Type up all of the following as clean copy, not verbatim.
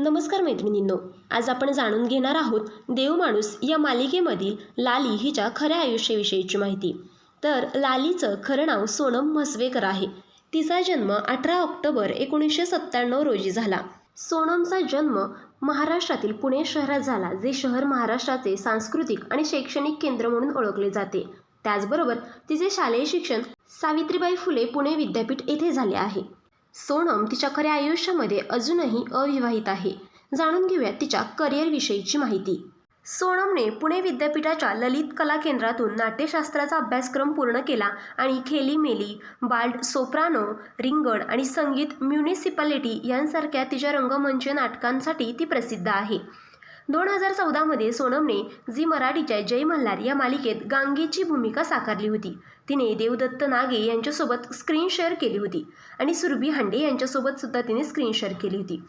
नमस्कार मैत्रिणींनो, आज आपण जाणून घेणार आहोत देव माणूस या मालिकेमधील लाली हिच्या खऱ्या आयुष्याविषयीची माहिती। तर लालीचं खरं नाव सोनम म्हसवेकर आहे। तिचा जन्म 18 ऑक्टोबर 1997 रोजी झाला। सोनमचा जन्म महाराष्ट्रातील पुणे शहरात झाला, जे शहर महाराष्ट्राचे सांस्कृतिक आणि शैक्षणिक केंद्र म्हणून ओळखले जाते। त्याचबरोबर तिचे शालेय शिक्षण सावित्रीबाई फुले पुणे विद्यापीठ येथे झाले आहे। सोनम तिच्या खऱ्या आयुष्यामध्ये अजूनही अविवाहित आहे। जाणून घेऊया तिच्या करिअर विषयीची माहिती। सोनमने पुणे विद्यापीठाच्या ललित कला केंद्रातून नाट्यशास्त्राचा अभ्यासक्रम पूर्ण केला आणि खेली मेली, बाल्ड, सोप्रानो, रिंगण आणि संगीत म्युनिसिपॅलिटी यांसारख्या तिच्या रंगमंच नाटकांसाठी ती प्रसिद्ध आहे। 2014 मध्ये सोनमने झी मराठीच्या जय मल्हार या मालिकेत गांगेची भूमिका साकारली होती। तिने देवदत्त नागे यांच्यासोबत स्क्रीन शेअर केली होती आणि सुरभी हांडे यांच्यासोबत सुद्धा तिने स्क्रीन शेअर केली होती।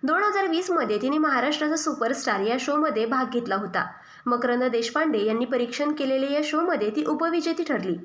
2020 मध्ये तिने महाराष्ट्राचा सुपरस्टार या शोमध्ये भाग घेतला होता। मकरंद देशपांडे यांनी परीक्षण केलेल्या या शोमध्ये ती उपविजेती ठरली।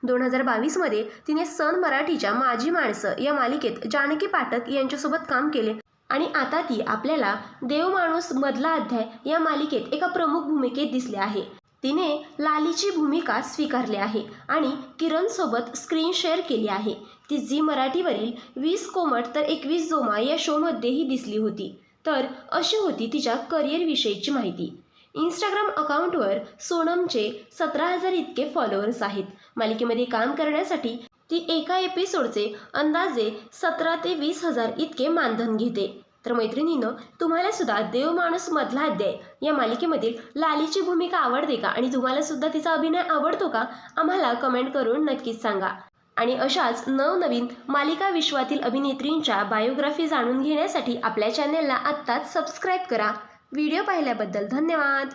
2022 मध्ये तिने सन मराठीच्या माझी माणसं या मालिकेत जानकी पाठक यांच्यासोबत काम केले आणि आता ती आपल्याला देव माणूस मधला अध्याय या मालिकेत एका प्रमुख भूमिकेत दिसली आहे। तिने लालीची भूमिका स्वीकारली आहे आणि किरण सोबत स्क्रीन शेअर केली आहे। ती झी मराठीवरील 20 कोमट तर 21 जोमा या शोमध्येही दिसली होती। तर अशी होती तिच्या करिअर विषयीची माहिती। इंस्टाग्राम अकाउंटवर सोनमचे 17,000 इतके फॉलोअर्स आहेत। मालिकेमध्ये काम करण्यासाठी ती एका एपिसोडचे अंदाजे 17 ते 20,000 इतके मानधन घेते। तर मैत्रिणींनो, तुम्हाला सुद्धा देव माणूस मधला अध्याय या मालिकेमधील लालीची भूमिका आवडते का आणि तुम्हाला सुद्धा तिचा अभिनय आवडतो का? आम्हाला कमेंट करून नक्कीच सांगा। आणि अशाच नवनवीन मालिका विश्वातील अभिनेत्रींच्या बायोग्राफी जाणून घेण्यासाठी आपल्या चॅनेलला आत्ताच सबस्क्राईब करा। व्हिडिओ पाहिल्याबद्दल धन्यवाद।